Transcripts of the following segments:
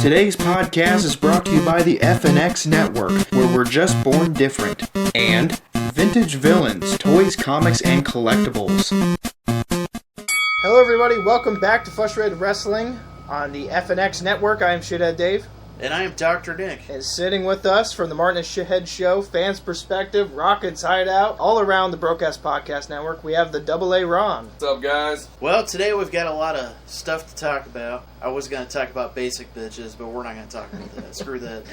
Today's podcast is brought to you by the FNX Network, where we're just born different, and Vintage Villains, Toys, Comics, and Collectibles. Hello everybody, welcome back to Frustrated Wrestling on the FNX Network. I am Shithead Dave. And I am Dr. Nick. And sitting with us from the Martin and Shithead Show, Fans Perspective, Rockets Hideout, all around the Broadcast Podcast Network, we have the AA Ron. What's up, guys? Well, today we've got a lot of stuff to talk about. I was going to talk about basic bitches, but we're not going to talk about that. Screw that.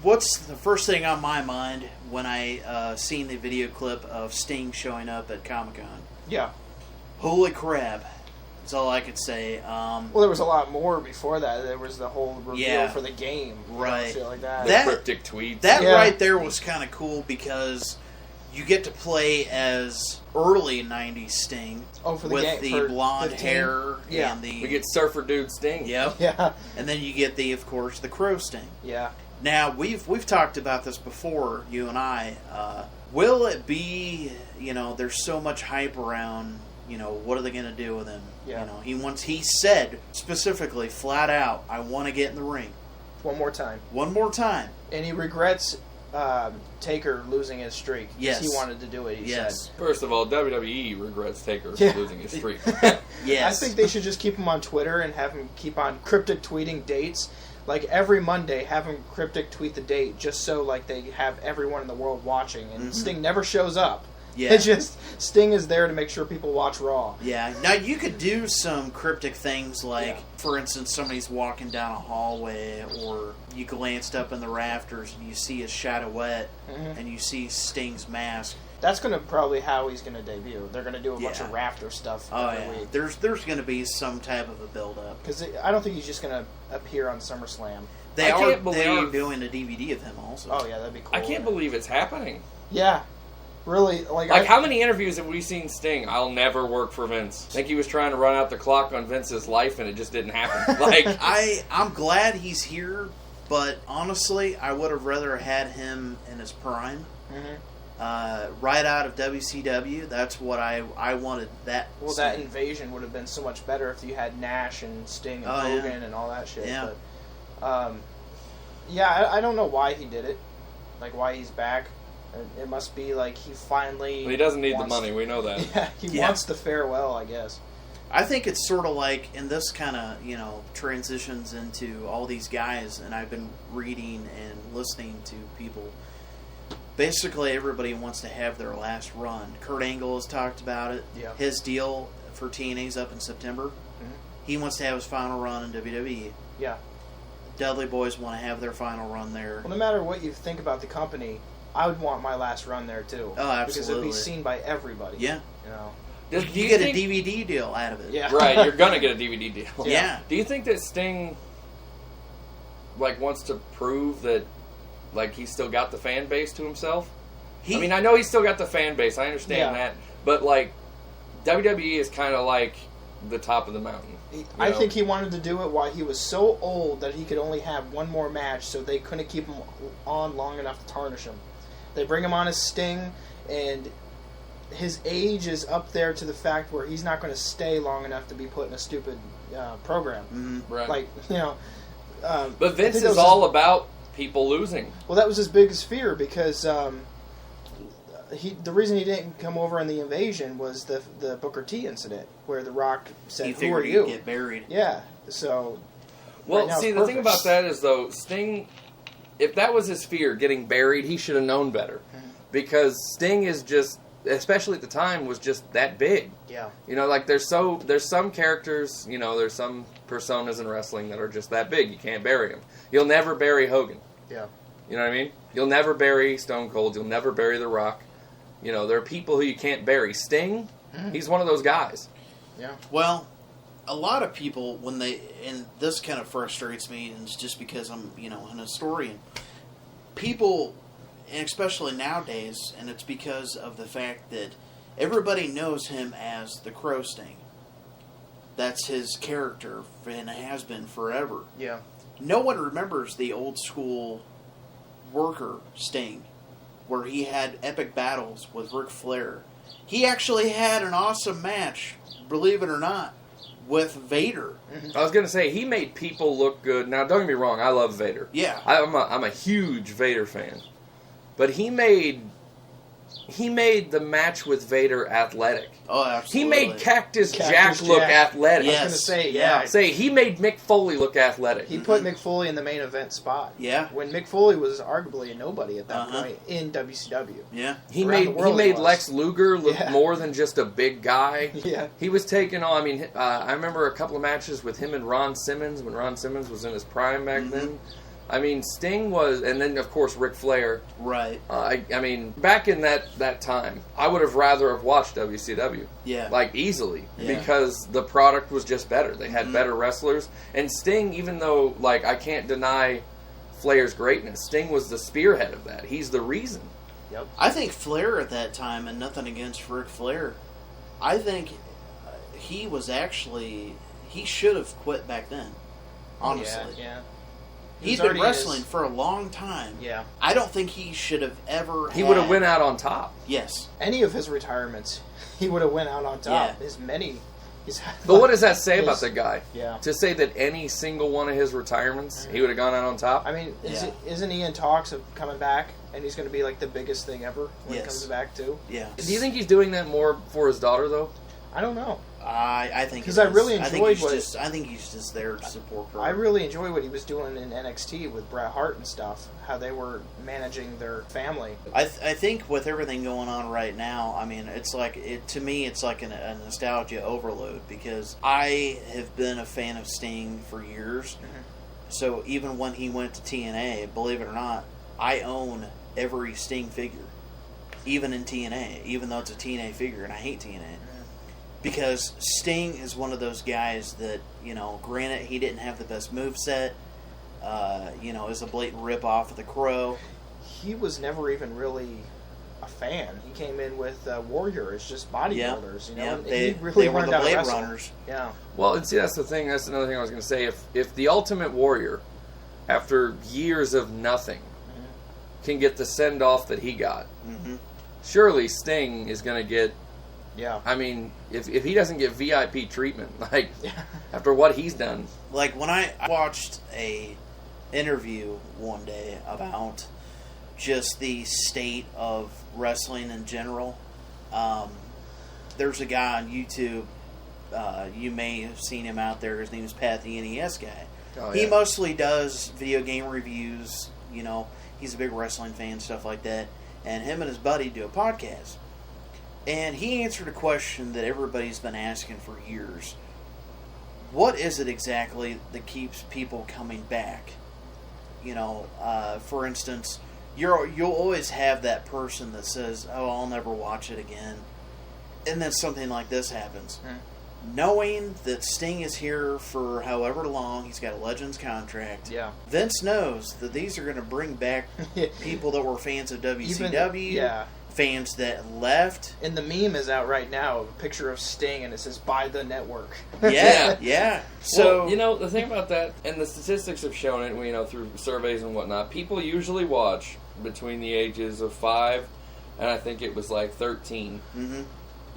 What's the first thing on my mind when I seen the video clip of Sting showing up at Comic-Con? Yeah. Holy crap. That's all I could say. Well, there was a lot more before that. There was the whole reveal for the game. Right. Shit like that. The cryptic tweets. That right there was kind of cool because you get to play as early 90s Sting for the with game, the blonde 15. hair and We the... get Surfer Dude Sting. Yep. Yeah. And then you get of course, the Crow Sting. Yeah. Now, we've talked about this before, you and I. Will it be, there's so much hype around, what are they going to do with him? Yeah. He said specifically, flat out, I want to get in the ring. One more time. One more time. And he regrets Taker losing his streak. Yes. He wanted to do it, he said. First of all, WWE regrets Taker losing his streak. Yes. I think they should just keep him on Twitter and have him keep on cryptic tweeting dates. Like, every Monday, have him cryptic tweet the date, just so, they have everyone in the world watching. And Sting never shows up. Yeah. It's just, Sting is there to make sure people watch Raw. Yeah. Now, you could do some cryptic things for instance, somebody's walking down a hallway, or you glanced up in the rafters and you see a shadowette, and you see Sting's mask. That's going to probably how he's going to debut. They're going to do a bunch of rafter stuff every week. There's going to be some type of a build-up. Because I don't think he's just going to appear on SummerSlam. They are doing a DVD of him also. Oh, yeah, that'd be cool. I can't believe it's happening. Yeah. Really, how many interviews have we seen Sting? I'll never work for Vince. I think he was trying to run out the clock on Vince's life, and it just didn't happen. I'm glad he's here, but honestly, I would have rather had him in his prime. Right out of WCW, that's what I wanted. That invasion would have been so much better if you had Nash and Sting and Hogan and all that shit. Yeah. But, I don't know why he did it. Why he's back. It must be he finally... Well, he doesn't need the money, we know that. Yeah, he wants the farewell, I guess. I think it's sort of and this kind of, transitions into all these guys, and I've been reading and listening to people. Basically, everybody wants to have their last run. Kurt Angle has talked about it. Yeah. His deal for TNA's up in September. He wants to have his final run in WWE. Yeah. Dudley Boys want to have their final run there. Well, no matter what you think about the company, I would want my last run there, too. Oh, absolutely. Because it'd be seen by everybody. Yeah. You get a DVD deal out of it. Yeah. Right, you're going to get a DVD deal. Yeah. Do you think that Sting, wants to prove that, he's still got the fan base to himself? I know he's still got the fan base. I understand that. But, WWE is kind of like the top of the mountain. I think he wanted to do it while he was so old that he could only have one more match, so they couldn't keep him on long enough to tarnish him. They bring him on as Sting, and his age is up there to the fact where he's not going to stay long enough to be put in a stupid program. Right. But Vince is all about people losing. Well, that was his biggest fear, because the reason he didn't come over in the invasion was the Booker T incident, where The Rock said, "Who are you?" Get buried. Yeah. So. Well, see, the thing about that is, though, Sting, if that was his fear, getting buried, he should have known better, because Sting is just, especially at the time, was just that big. Yeah. There's some characters, there's some personas in wrestling that are just that big. You can't bury them. You'll never bury Hogan. Yeah. You know what I mean? You'll never bury Stone Cold. You'll never bury The Rock. There are people who you can't bury. Sting, he's one of those guys. Yeah. Well, a lot of people, and this kind of frustrates me, and it's just because I'm, an historian. People, and especially nowadays, and it's because of the fact that everybody knows him as the Crow Sting. That's his character, and it has been forever. Yeah. No one remembers the old school worker Sting, where he had epic battles with Ric Flair. He actually had an awesome match, believe it or not, with Vader. I was going to say, he made people look good. Now, don't get me wrong, I love Vader. Yeah. I'm a huge Vader fan. But he made the match with Vader athletic. Oh, absolutely. He made Cactus Jack look athletic. Yes. I was going to say, yeah. Say, he made Mick Foley look athletic. He put Mick Foley in the main event spot. Yeah. When Mick Foley was arguably a nobody at that point in WCW. Yeah. He made Lex Luger look more than just a big guy. Yeah. He was taking on, I mean, I remember a couple of matches with him and Ron Simmons, when Ron Simmons was in his prime back then. I mean, Sting was, and then, of course, Ric Flair. Right. I mean, back in that time, I would have rather have watched WCW. Yeah. Like, easily. Yeah. Because the product was just better. They had better wrestlers. And Sting, even though, like, I can't deny Flair's greatness, Sting was the spearhead of that. He's the reason. Yep. I think Flair at that time, and nothing against Ric Flair, I think he was actually, he should have quit back then. Honestly. Yeah. He's been wrestling for a long time. Yeah. I don't think he should have ever He would have went out on top. Yes. Any of his retirements, he would have went out on top. Yeah. But what does that say about the guy? Yeah. To say that any single one of his retirements, he would have gone out on top? I mean, isn't he in talks of coming back? And he's going to be like the biggest thing ever when he comes back, too? Yeah. Do you think he's doing that more for his daughter, though? I don't know. I think because I really enjoyed I think he's just there to support her. I really enjoy what he was doing in NXT with Bret Hart and stuff. How they were managing their family. I think with everything going on right now, I mean, it's like to me, it's like a nostalgia overload because I have been a fan of Sting for years. So even when he went to TNA, believe it or not, I own every Sting figure, even in TNA, even though it's a TNA figure, and I hate TNA. Because Sting is one of those guys that, you know, granted he didn't have the best moveset, is a blatant rip-off of the Crow. He was never even really a fan. He came in with Warriors, just bodybuilders, you know. Yeah, and they really were the learned how to Blade wrestle. Runners. Yeah. Well, and see, that's the thing. That's another thing I was going to say. If the Ultimate Warrior, after years of nothing, can get the send-off that he got, surely Sting is going to get. Yeah. I mean, if he doesn't get VIP treatment, like, after what he's done. Like, when I watched a interview one day about just the state of wrestling in general, there's a guy on YouTube, you may have seen him out there, his name is Pat the NES guy. Oh, He yeah. mostly does video game reviews, you know, he's a big wrestling fan, stuff like that, and him and his buddy do a podcast. And he answered a question that everybody's been asking for years. What is it exactly that keeps people coming back? You know, for instance, you'll always have that person that says, "Oh, I'll never watch it again," and then something like this happens. Knowing that Sting is here for however long, he's got a Legends contract. Yeah. Vince knows that these are going to bring back people that were fans of WCW. Fans that left. And the meme is out right now, a picture of Sting, and it says, "Buy the network." Yeah. So, well, you know, the thing about that, and the statistics have shown it, you know, through surveys and whatnot, people usually watch between the ages of 5 and I think it was like 13.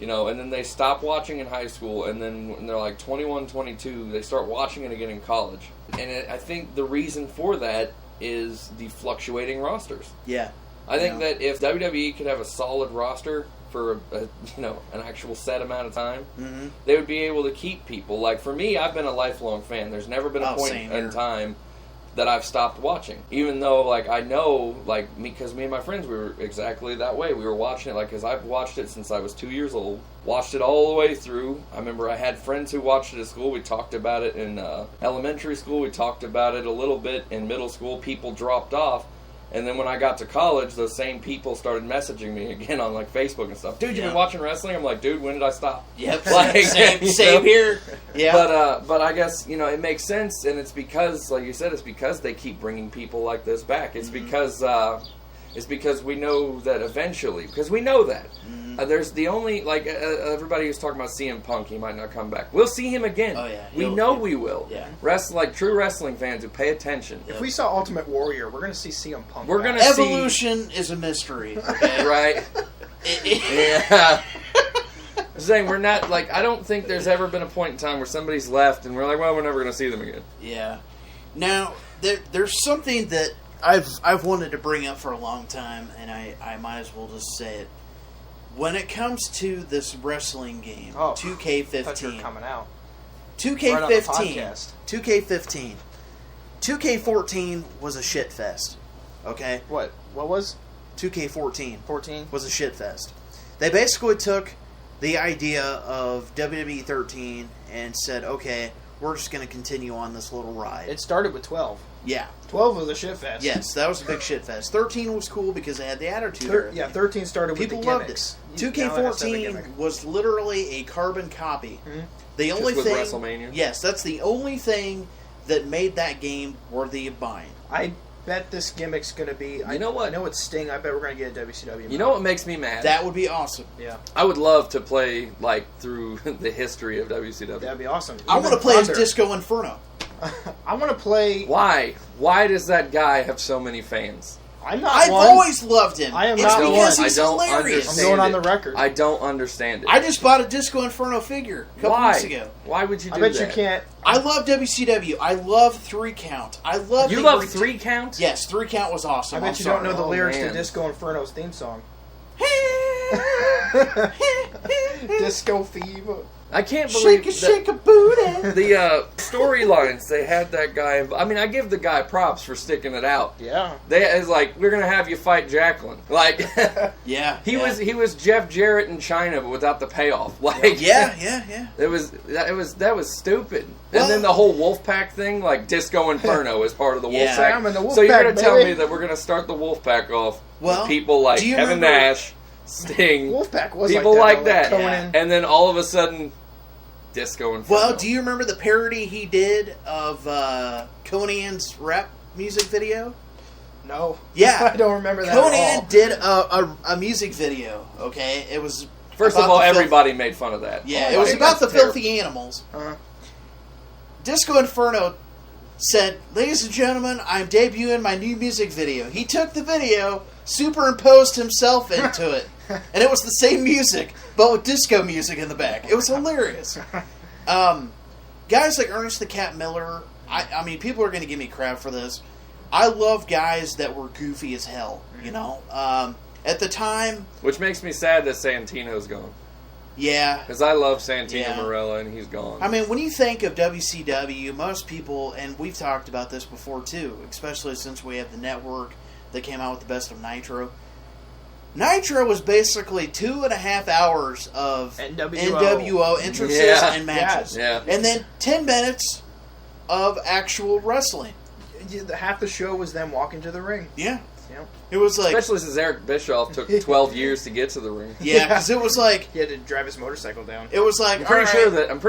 You know, and then they stop watching in high school, and then when they're like 21, 22, they start watching it again in college. And I think the reason for that is the fluctuating rosters. Yeah. I think that if WWE could have a solid roster for an actual set amount of time, they would be able to keep people. Like for me, I've been a lifelong fan. There's never been a point in time that I've stopped watching, even though like I know because me and my friends, we were exactly that way. We were watching it because I've watched it since I was 2 years old. Watched it all the way through. I remember I had friends who watched it at school. We talked about it in elementary school. We talked about it a little bit in middle school. People dropped off. And then when I got to college, those same people started messaging me again on like Facebook and stuff. Dude, you been watching wrestling? I'm like, dude, when did I stop? Yep, like, same here. Yeah, but I guess it makes sense, and it's because, like you said, it's because they keep bringing people like this back. It's because we know that eventually, because we know that there's the only everybody was talking about CM Punk. He might not come back. We'll see him again. Oh yeah, we will. Yeah, true wrestling fans who pay attention. If we saw Ultimate Warrior, we're going to see CM Punk. We're going to evolution is a mystery, okay? Right? Yeah. I'm saying we're not, like, I don't think there's ever been a point in time where somebody's left and we're like, well, we're never going to see them again. Yeah. Now, there's something that I've wanted to bring up for a long time, and I might as well just say it. When it comes to this wrestling game, 2K15. I thought you were coming out. 2K15. Right on the podcast. 2K15. 2K14 was a shit fest. Okay? What was? 2K14. 14? Was a shit fest. They basically took the idea of WWE 13 and said, okay, we're just going to continue on this little ride. It started with 12. Yeah. 12 was a shit fest. Yes, that was a big shit fest. 13 was cool because they had the attitude era. Yeah, 13 started People with the loved gimmicks. it. 2K14 was literally a carbon copy. Mm-hmm. The only with thing, WrestleMania? Yes, that's the only thing that made that game worthy of buying. I bet this gimmick's going to be... You know what? I know it's Sting. I bet we're going to get a WCW. You know what makes me mad? That would be awesome. Yeah. I would love to play, like, through the history of WCW. That'd be awesome. I want to play as Disco Inferno. I want to play... Why? Why does that guy have so many fans? I'm not I've one. always loved him. I am it's not because one. he's I don't hilarious. I'm going on the it. record. I don't understand it. I just bought a Disco Inferno figure a couple weeks ago. Why would you do I bet that? you can't... I love WCW. I love 3 Count. I love... You love 3 Count? Yes, 3 Count was awesome. I bet you don't know the Oh, lyrics man. to Disco Inferno's theme song. Disco Fever. I can't believe Shake a booty. the storylines they had that guy. I mean, I give the guy props for sticking it out. Yeah. It's like, we're gonna have you fight Jacqueline. Like, Yeah. he was Jeff Jarrett in China, but without the payoff. Like, Yeah. that was stupid. Well- And then the whole Wolfpack thing, like Disco Inferno is part of the Yeah. Wolfpack. I'm in the So you're Wolfpack, gonna tell baby. me that we're gonna start the Wolfpack off Well, with people like do you Kevin remember- Nash, Sting, Wolfpack was people like that, though, Yeah. Conan. and then all of a sudden, Disco Inferno. Well, do you remember the parody he did of Conan's rap music video? No. Yeah. I don't remember that at Conan all. did a music video, okay? It was... First of about all, the everybody made fun of that. Yeah, Oh, it was like, about the that's terrible. filthy animals. Uh-huh. Disco Inferno said, "Ladies and gentlemen, I'm debuting my new music video." He took the video, superimposed himself into it, and it was the same music, but with disco music in the back. It was hilarious. Guys like Ernest the Cat Miller, I mean, people are going to give me crap for this. I love guys that were goofy as hell, you know? At the time, Which makes me sad that Santino's gone. yeah. Because I love Santino Yeah. Marella, and he's gone. I mean, when you think of WCW, most people, and we've talked about this before too, especially since we have the network that came out with the best of Nitro. Nitro was basically 2.5 hours of NWO entrances Yeah. and matches. Yeah. And then 10 minutes of actual wrestling. Half the show was them walking to the ring. Yeah. You know? It was like... Especially since Eric Bischoff took 12 years to get to the ring. Yeah, because it was like... He had to drive his motorcycle down. It was like... I'm pretty all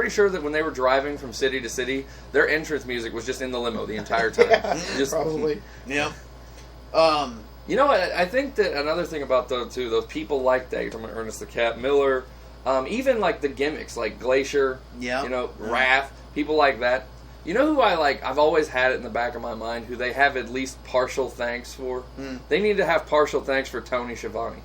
right, sure that when they were driving from city to city, their entrance music was just in the limo the entire time. Yeah, Just- probably. Yeah. You know, I think that another thing about those people like that, you're talking about Ernest the Cat Miller, even like the gimmicks, like Glacier, Yeah. you know, Wrath, people like that. You know who I like? I've always had it in the back of my mind, who they have at least partial thanks for? They need to have partial thanks for Tony Schiavone.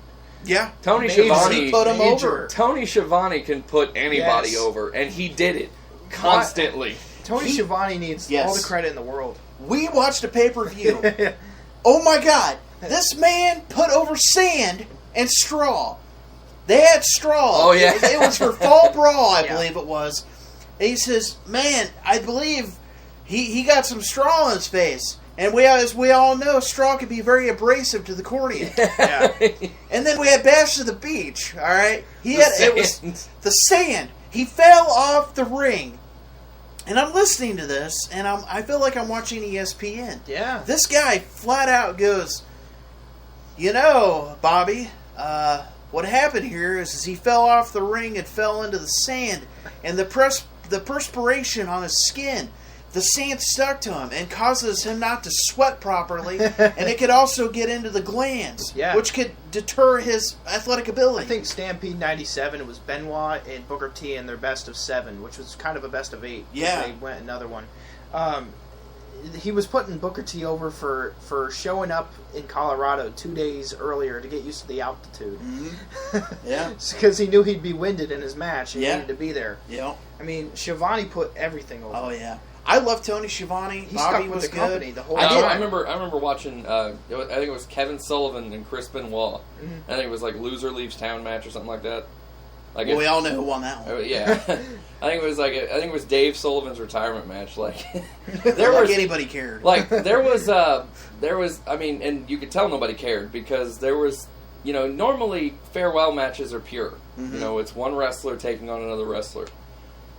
Yeah. Tony Major. Schiavone... He put him over. Tony Schiavone can put anybody Yes. over, and he did it constantly. Tony Schiavone needs Yes. all the credit in the world. We watched a pay-per-view. Oh my God! This man put over sand and straw. They had straw. Oh, yeah. It was for Fall Brawl, I Yeah. believe it was. And he says, "Man, I believe he got some straw in his face." And as we all know, straw can be very abrasive to the cornea. Yeah. And then we had Bash to the Beach. All right, it was sand. the sand. He fell off the ring. And I'm listening to this, and I feel like I'm watching ESPN. Yeah. This guy flat out goes, "You know, Bobby, what happened here is he fell off the ring and fell into the sand, and the perspiration on his skin, the sand stuck to him and causes him not to sweat properly, and it could also get into the glands, Yeah. which could deter his athletic ability." I think Stampede 97, it was Benoit and Booker T in their best of 7, which was kind of a best of 8. Yeah. They went another one. he was putting Booker T over for showing up in Colorado 2 days earlier to get used to the altitude. Mm-hmm. Yeah. Because he knew he'd be winded in his match and Yeah. he needed to be there. Yeah. I mean, Schiavone put everything over. Oh, yeah. I love Tony Schiavone. He Bobby stuck with was the good. company the whole I time. remember watching. I think it was Kevin Sullivan and Chris Benoit. Mhm. I think it was like loser leaves town match or something like that. Like Well, we all know who won that one. yeah, I think it was Dave Sullivan's retirement match. Like There like anybody cared. like there was I mean, and you could tell nobody cared because there was, normally farewell matches are pure. Mm-hmm. It's one wrestler taking on another wrestler.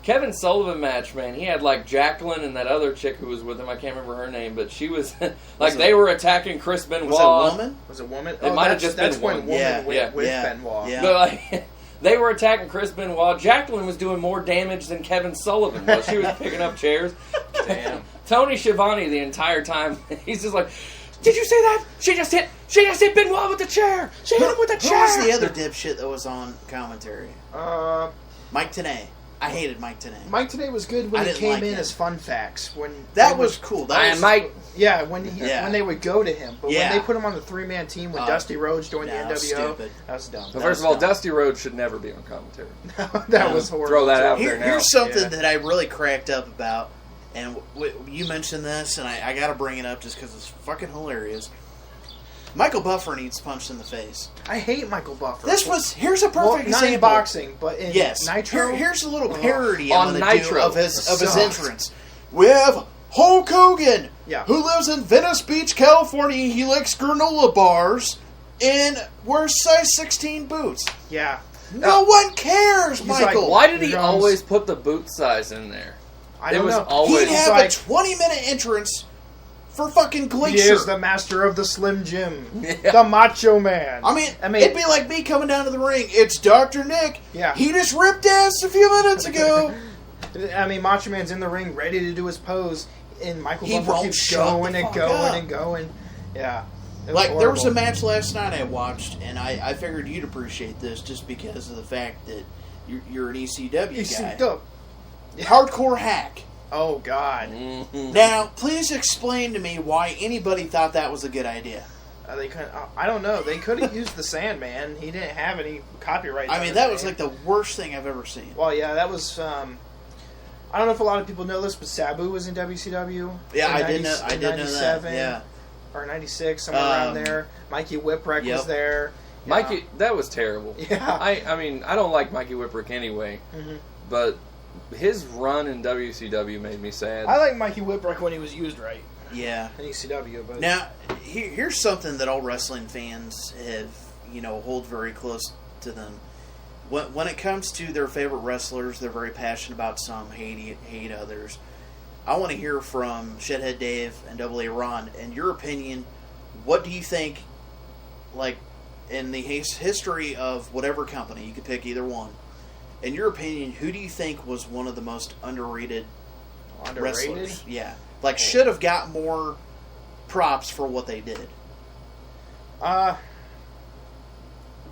Kevin Sullivan match, man, he had like Jacqueline and that other chick who was with him. I can't remember her name, but she was they were attacking Chris Benoit. Was it a woman? Was it a woman? It might have just been that's when one. woman Yeah, with yeah. Benoit. Yeah. But like, they were attacking Chris Benoit. Jacqueline was doing more damage than Kevin Sullivan was. She was picking up chairs. Damn. Tony Schiavone the entire time, he's just like, did you see that? She just hit Benoit with the chair. She hit him with the Who chair. was the other dipshit that was on commentary? Mike Tenay. I hated Mike Tenay. Mike Tenay was good I when he didn't came like in him. as fun facts. When That they was would- cool. I That am was Mike. Yeah, when they would go to him, but Yeah. when they put him on the 3-man team when Dusty Rhodes joined the that was NWO, stupid. that was dumb. So That first of was all, dumb. Dusty Rhodes should never be on commentary. that was horrible. Throw that out there now. Here's something Yeah. that I really cracked up about, and you mentioned this, and I got to bring it up just because it's fucking hilarious. Michael Buffer needs punched in the face. I hate Michael Buffer. Here's a well, perfect not example. in boxing, but in Yes. Nitro. Here's a little parody I'm On gonna do Nitro. of his Sucked. entrance. We have Hulk Hogan, Yeah. who lives in Venice Beach, California. He likes granola bars and wears size 16 boots. Yeah. No one cares, He's like, Michael. Why did he Drums. always put the boot size in there? I don't It was know. always- He'd have like- a 20-minute entrance for fucking He Glacier. is the master of the Slim Jim, Yeah. the Macho Man. I mean, I mean, it'd be like me coming down to the ring. It's Dr. Nick. Yeah. He just ripped ass a few minutes ago. Macho Man's in the ring, ready to do his pose, and Michael He Buffer won't keeps shut going the and fuck going up. and going. Yeah. It Like, there was a horrible. match last night I watched, and I figured you'd appreciate this just because of the fact that you're an ECW You see, guy. dope. Hardcore Hack. Oh God. Mhm. Now, please explain to me why anybody thought that was a good idea. They could. I don't know. They could have used the Sandman. He didn't have any copyright. I mean, that was like the worst thing I've ever seen. Well, yeah, that was. I don't know if a lot of people know this, but Sabu was in WCW. Yeah, in I did know. I in did know that. 97 Yeah. or 96, somewhere around there. Mikey Whipwreck Yep. was there. Mikey, that was terrible. Yeah. I mean, I don't like Mikey Whipwreck anyway, Mhm. but his run in WCW made me sad. I like Mikey Whipwreck when he was used right Yeah. in ECW, but Now, here's something that all wrestling fans have, hold very close to them. When it comes to their favorite wrestlers, they're very passionate about some, hate others. I want to hear from Shithead Dave and Double A Ron. In your opinion, what do you think, like, in the history of whatever company, you could pick either one, in your opinion, who do you think was one of the most underrated wrestlers? Yeah. Like, should have got more props for what they did.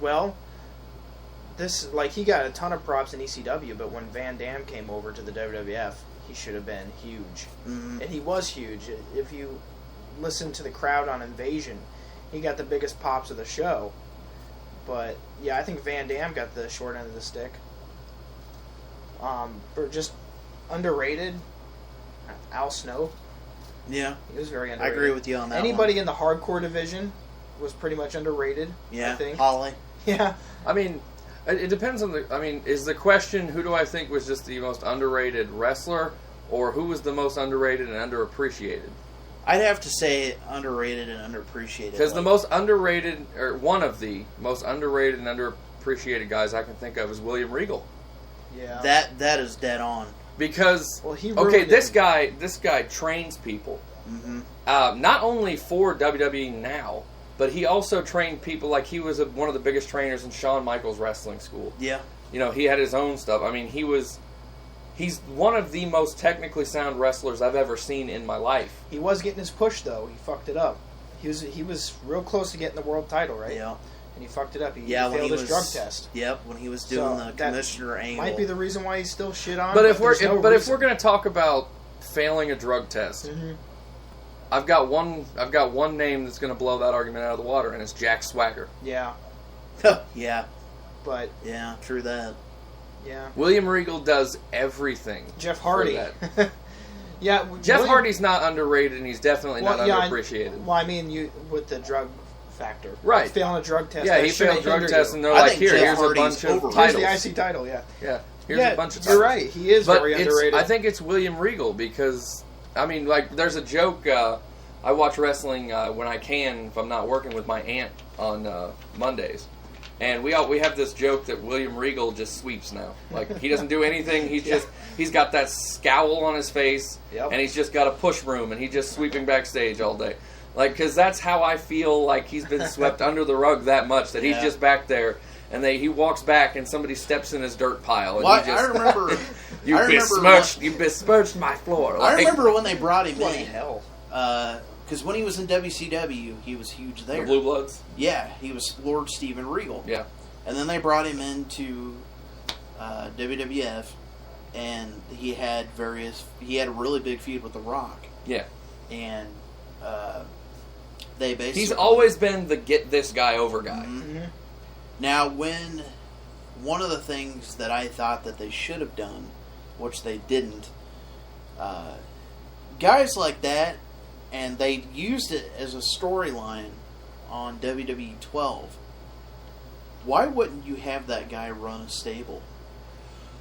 Well, he got a ton of props in ECW, but when Van Dam came over to the WWF, he should have been huge. Mm-hmm. And he was huge. If you listen to the crowd on Invasion, he got the biggest pops of the show. But, yeah, I think Van Dam got the short end of the stick. Or just underrated, Al Snow. Yeah. He was very I underrated. agree with you on that Anybody in the hardcore division was pretty much underrated, Yeah. I think. Holly. Yeah. I mean, it depends on is the question, who do I think was just the most underrated wrestler, or who was the most underrated and underappreciated? I'd have to say underrated and underappreciated. Because the most underrated, or one of the most underrated and underappreciated guys I can think of is William Regal. Yeah. that is dead on. Because, He okay, ruined this it. guy trains people. Mm-hmm. Not only for WWE now, but he also trained people. Like, he was one of the biggest trainers in Shawn Michaels' wrestling school. Yeah. He had his own stuff. I mean, he's one of the most technically sound wrestlers I've ever seen in my life. He was getting his push though. He fucked it up. He was real close to getting the world title, right? Yeah. And he fucked it up. He Yeah, when failed he his was drug test. Yep, when he was doing So the that commissioner angle. Might be the reason why he's still shit on. But if we're there's no if reason. we're going to talk about failing a drug test, Mhm. I've got one name that's going to blow that argument out of the water, and it's Jack Swagger. Yeah. Yeah. But yeah, true that. Yeah. William Regal does everything. Jeff Hardy. Yeah. Jeff Hardy's not underrated, and he's definitely not underappreciated. Well, I mean, with the drug factor. Right. Failing a drug test. Yeah, he failed a drug test, and they're like, here's a bunch of titles. Here's the IC title, yeah. Yeah, here's a bunch of titles. You're right. He is very underrated. I think it's William Regal because, I mean, like, there's a joke. I watch wrestling when I can if I'm not working with my aunt on Mondays. And we have this joke that William Regal just sweeps now. Like, he doesn't do anything. He's got that scowl on his face, and he's just got a push broom, and he's just sweeping backstage all day. Like, because that's how I feel like he's been swept under the rug that much, that he's just back there, and he walks back, and somebody steps in his dirt pile. And I remember... You besmirched my floor. Like, I remember when they brought him in. Hell. Because when he was in WCW, he was huge there. The Blue Bloods? Yeah, he was Lord Steven Regal. Yeah. And then they brought him into WWF, and he had a really big feud with The Rock. Yeah. And they basically... He's always been the get this guy over guy. Mm-hmm. Now, one of the things that I thought that they should have done, which they didn't, guys like that, and they used it as a storyline on WWE 12. Why wouldn't you have that guy run a stable?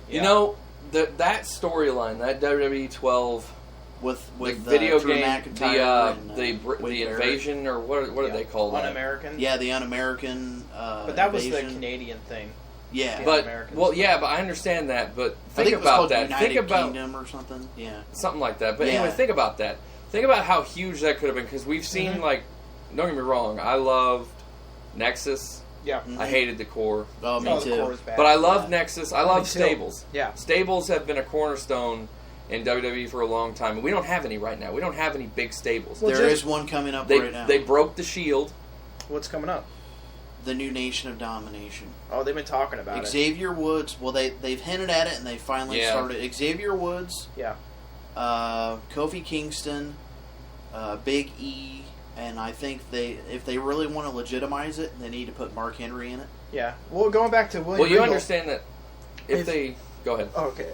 Yeah. You know, that storyline, that WWE 12 with the video Drew game, McIntyre the invasion, or what did they call that? Un-American. Yeah, the Un-American. But that invasion. was the Canadian thing. Yeah, but I understand that. But think about that. Think about Kingdom or something. Yeah, something like that. But anyway, think about that. Think about how huge that could have been, because we've seen, like, don't get me wrong, I loved Nexus. Yeah. Mm-hmm. I hated the Core. Oh, me too. But I loved Nexus. I love stables. Yeah. Stables have been a cornerstone in WWE for a long time. And we don't have any right now. We don't have any big stables. Well, there is one coming up right now. They broke the Shield. What's coming up? The New Nation of Domination. Oh, they've been talking about Xavier Woods. Well, they've hinted at it, and they finally started. Xavier Woods. Yeah. Kofi Kingston, Big E, and I think if they really want to legitimize it, they need to put Mark Henry in it. Yeah. Well, going back to William Well, you Regal, understand that if they... Go ahead. Okay.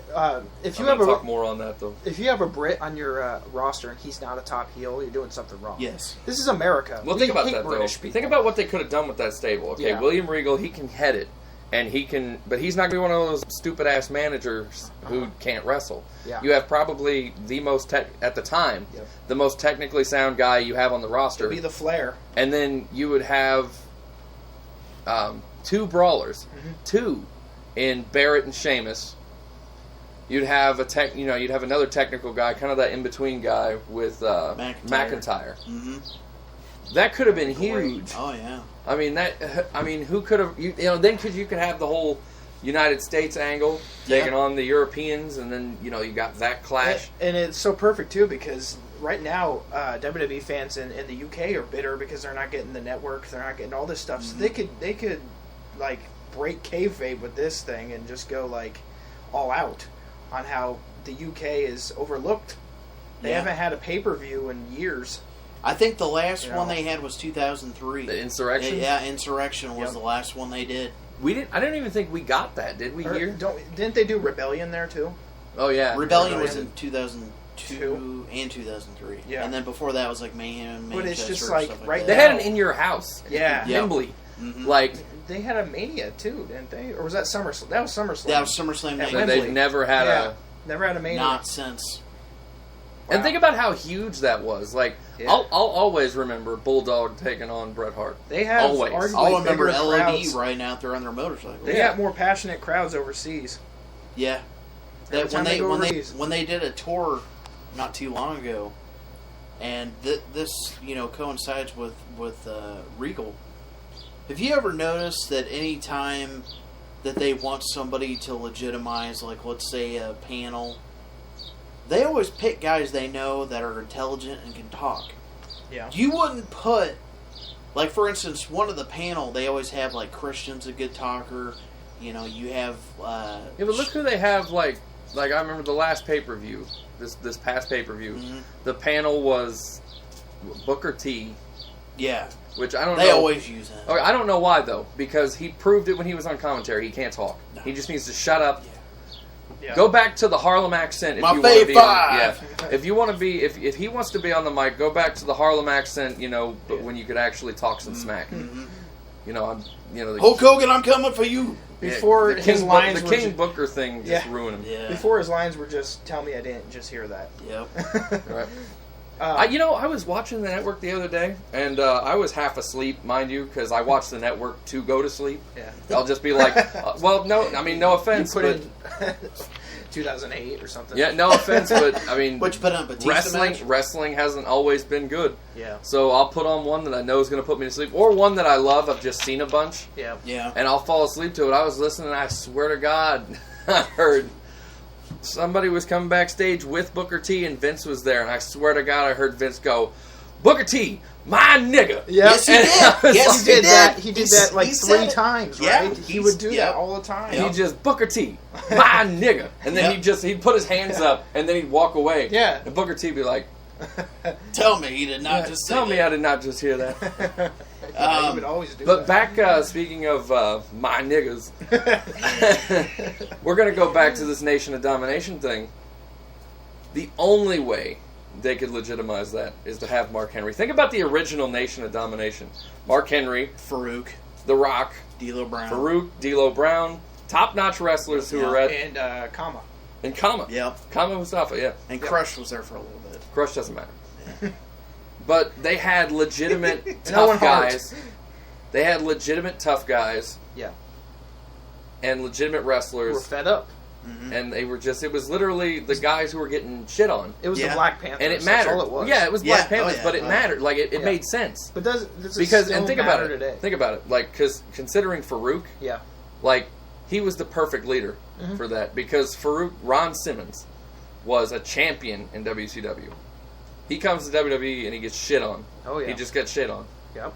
If you I'm have talk more on that, though. If you have a Brit on your roster and he's not a top heel, you're doing something wrong. Yes. This is America. Well, think about that, though. Think about what they could have done with that stable. Okay, William Regal, he can head it. And he can, but he's not going to be one of those stupid ass managers who can't wrestle. Yeah. You have probably the most at the time, the most technically sound guy you have on the roster. It'd be the Flair. And then you would have two brawlers, two in Barrett and Sheamus. You'd have you'd have another technical guy, kind of that in between guy with McIntyre. Mm-hmm. That could have been huge. Oh yeah. I mean, who could have? Then you could have the whole United States angle taking on the Europeans, and then you got that clash. And it's so perfect too, because right now WWE fans in the UK are bitter because they're not getting the network, they're not getting all this stuff. So they could like break kayfabe with this thing and just go like all out on how the UK is overlooked. They haven't had a pay-per-view in years. I think the last one they had was 2003. The Insurrection? Yeah, Insurrection was the last one they did. I don't even think we got that, did we? Here? Didn't they do Rebellion there too? Oh yeah, Rebellion was in 2002 and 2003. Yeah, and then before that was like Mayhem. But it's just like right. They had an In Your House. Yeah, Wembley. Mm-hmm. Like they had a Mania too, didn't they? Or was that SummerSlam? That was SummerSlam. That was SummerSlam. So they've never had never had a Mania. Not since. Wow. And think about how huge that was. Like, I'll always remember Bulldog taking on Bret Hart. They have always. I'll remember LOD riding out there on their motorcycle. They got more passionate crowds overseas. Yeah. That when they did a tour not too long ago, and this coincides with Regal. Have you ever noticed that any time that they want somebody to legitimize, like let's say a panel, they always pick guys they know that are intelligent and can talk. Yeah. You wouldn't put, like for instance, one of the panel, they always have like Christian's a good talker. You have. Yeah, but look who they have. Like I remember the last pay-per-view, this past pay-per-view. Mm-hmm. The panel was Booker T. Yeah. Which I don't know. They always use that. Okay, I don't know why, though. Because he proved it when he was on commentary. He can't talk. No. He just needs to shut up. Yeah. Go back to the Harlem accent if My you want to be. five. If you want to be, if he wants to be on the mic, go back to the Harlem accent. But when you could actually talk some smack. Mm-hmm. Hulk Hogan, I'm coming for you. Before his lines the King Booker thing just ruined him. Yeah. Before his lines were just, tell me I didn't just hear that. Yep. Right. I was watching the network the other day, and I was half asleep, mind you, because I watched the network to go to sleep. Yeah. I'll just be like, no offense, you put but in 2008 or something. Yeah, no offense, but I mean, what you put on Batista wrestling hasn't always been good. Yeah. So I'll put on one that I know is going to put me to sleep, or one that I love. I've just seen a bunch. Yeah. Yeah. And I'll fall asleep to it. I was listening, and I swear to God, I heard somebody was coming backstage with Booker T, and Vince was there, and I swear to God, I heard Vince go, "Booker T, my nigga." Yeah. Yes, he did. Yes, he did that. He did that like 3 times, yeah, right? He would do that all the time. And he just, "Booker T, my nigga." And then he'd put his hands up, and then he'd walk away. Yeah. And Booker T be like, "Tell me he did not just say tell me that. I did not just hear that." He would always do But that. back, speaking of my niggas, we're going to go back to this Nation of Domination thing. The only way they could legitimize that is to have Mark Henry. Think about the original Nation of Domination. Mark Henry, Farouk, The Rock, D'Lo Brown, top-notch wrestlers who were at... And Kama. And Kama. Yep. Kama Mustafa, yeah. And Crush was there for a little bit. Crush doesn't matter. But they had legitimate No one tough guys. They had legitimate tough guys. Yeah. And legitimate wrestlers. Who were fed up. Mm-hmm. And they were just, it was literally the guys who were getting shit on. It was the Black Panthers. And it mattered. That's all it was. Yeah, it was Black Panthers, but it mattered. Like, it made sense. But does because, still and think matter about it. today? Think about it. Like, because considering Farouk, Yeah. like, he was the perfect leader for that. Because Farouk, Ron Simmons, was a champion in WCW. He comes to WWE and he gets shit on. Oh, yeah. He just gets shit on. Yep.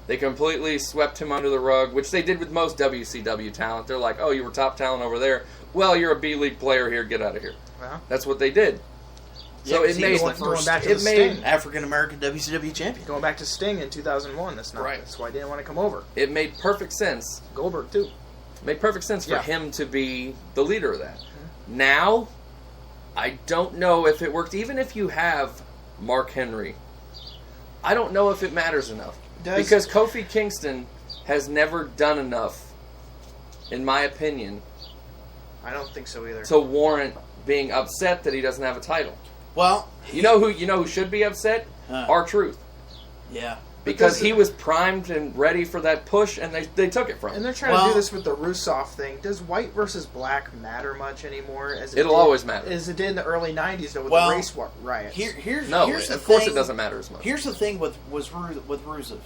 They completely swept him under the rug, which they did with most WCW talent. They're like, oh, you were top talent over there. Well, you're a B-League player here. Get out of here. Uh-huh. That's what they did. So it made African-American WCW champion. Going back to Sting in 2001. That's why he didn't want to come over. It made perfect sense. Goldberg, too. It made perfect sense for him to be the leader of that. Now, I don't know if it worked. Even if you have Mark Henry, I don't know if it matters enough. Because Kofi Kingston has never done enough, in my opinion. I don't think so either. To warrant being upset that he doesn't have a title. Well, you know who should be upset? R-Truth. Yeah. Because he was primed and ready for that push, and they took it from him. And they're trying to do this with the Rusev thing. Does white versus black matter much anymore? It'll always matter. As it did in the early 90s, though, with the race riots. Here's of course it doesn't matter as much. Here's the thing with Rusev.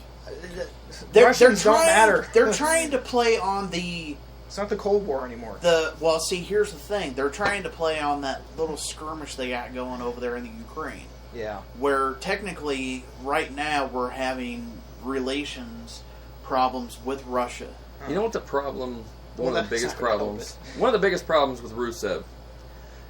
They're don't matter. They're trying to play on the... It's not the Cold War anymore. Here's the thing. They're trying to play on that little skirmish they got going over there in the Ukraine. Yeah. Where technically, right now, we're having relations problems with Russia. You know what the problem... One of the biggest problems with Rusev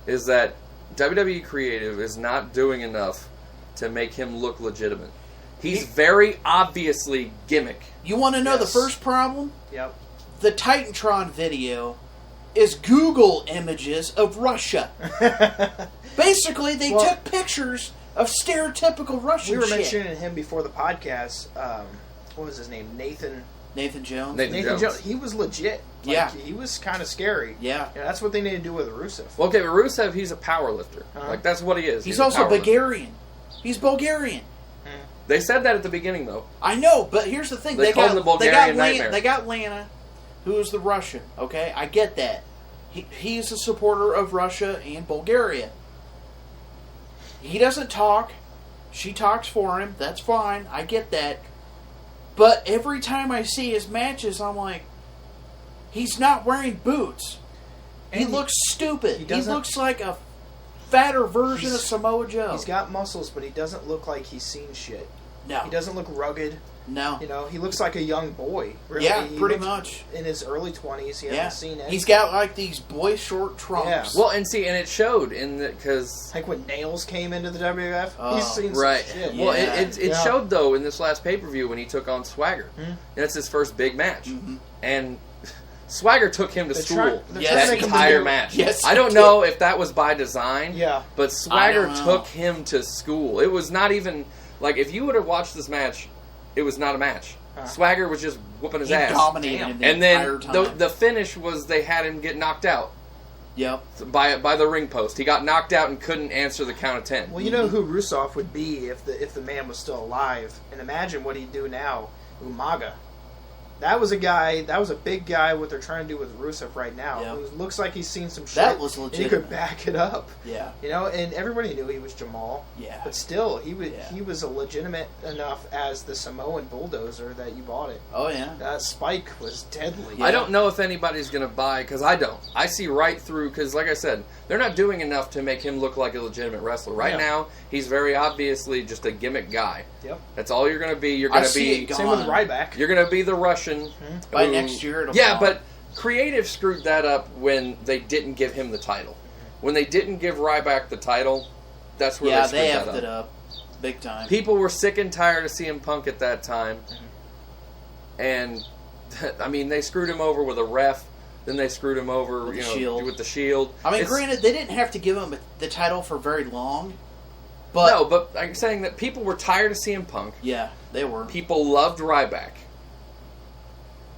is that WWE Creative is not doing enough to make him look legitimate. He's very obviously gimmick. You want to know the first problem? Yep. The Titantron video is Google images of Russia. Basically, they took pictures of stereotypical Russian shit. We were shit. mentioning him before the podcast. What was his name? Nathan Jones. Nathan Jones. He was legit. He was kind of scary. Yeah. That's what they need to do with Rusev. Well, okay, but Rusev, he's a power lifter. Like, that's what he is. He's also Bulgarian. He's Bulgarian. They said that at the beginning, though. I know, but here's the thing. They called him the Bulgarian Nightmare. They got Lana, who is the Russian, okay? I get that. He's a supporter of Russia and Bulgaria. He doesn't talk. She talks for him. That's fine. I get that. But every time I see his matches, I'm like, he's not wearing boots. He looks stupid. He looks like a fatter version of Samoa Joe. He's got muscles, but he doesn't look like he's seen shit. No. He doesn't look rugged. No. You know, he looks like a young boy. Really. Yeah, He pretty looks much. in his early 20s. He hasn't seen anything. He's got like these boy short trunks. Yeah. Well, and it showed in the because like when Nails came into the WWF. Oh. He's seen right. some shit. Well, Yeah. it showed though in this last pay-per-view when he took on Swagger. Hmm. That's his first big match, Mhm. and Swagger took him to They're school they're Yes. trying to that make him entire do- match. Yes, I don't he know if that was by design. Yeah. But Swagger I don't know. took him to school. It was not even like if you would have watched this match, it was not a match. Swagger was just whooping his He ass. dominated him the And entire then time. the finish was they had him get knocked out Yep. by the ring post. He got knocked out and couldn't answer the count of 10. Well, you know who Rusev would be if the man was still alive, and imagine what he'd do now. Umaga. That was a big guy. What they're trying to do with Rusev right now, Yeah. it looks like he's seen some shit. That was and he legitimate. could back it up. Yeah. You know, and everybody knew he was Jamal. Yeah. But still, he Yeah. was a legitimate enough as the Samoan bulldozer that you bought it. Oh yeah. That spike was deadly. I don't know if anybody's going to buy, because I don't. I see right through, because like I said, they're not doing enough to make him look like a legitimate wrestler. Right Yeah. now, he's very obviously just a gimmick guy. Yep. That's all you're going to be. You're I going to see be... it Same with gone. Ryback. You're going to be the Russian. By who- next year it'll Yeah, fall. but Creative screwed that up when they didn't give him the title. When they didn't give Ryback the title, that's where Yeah, they they screwed effed that it up. up. Big time. People were sick and tired of CM Punk at that time. And, I mean, they screwed him over with a ref. Then they screwed him over, With you the know, Shield. with the Shield. I mean, It's- granted, they didn't have to give him the title for very long, but no, but I'm saying that people were tired of CM Punk. yeah, they were. People loved Ryback.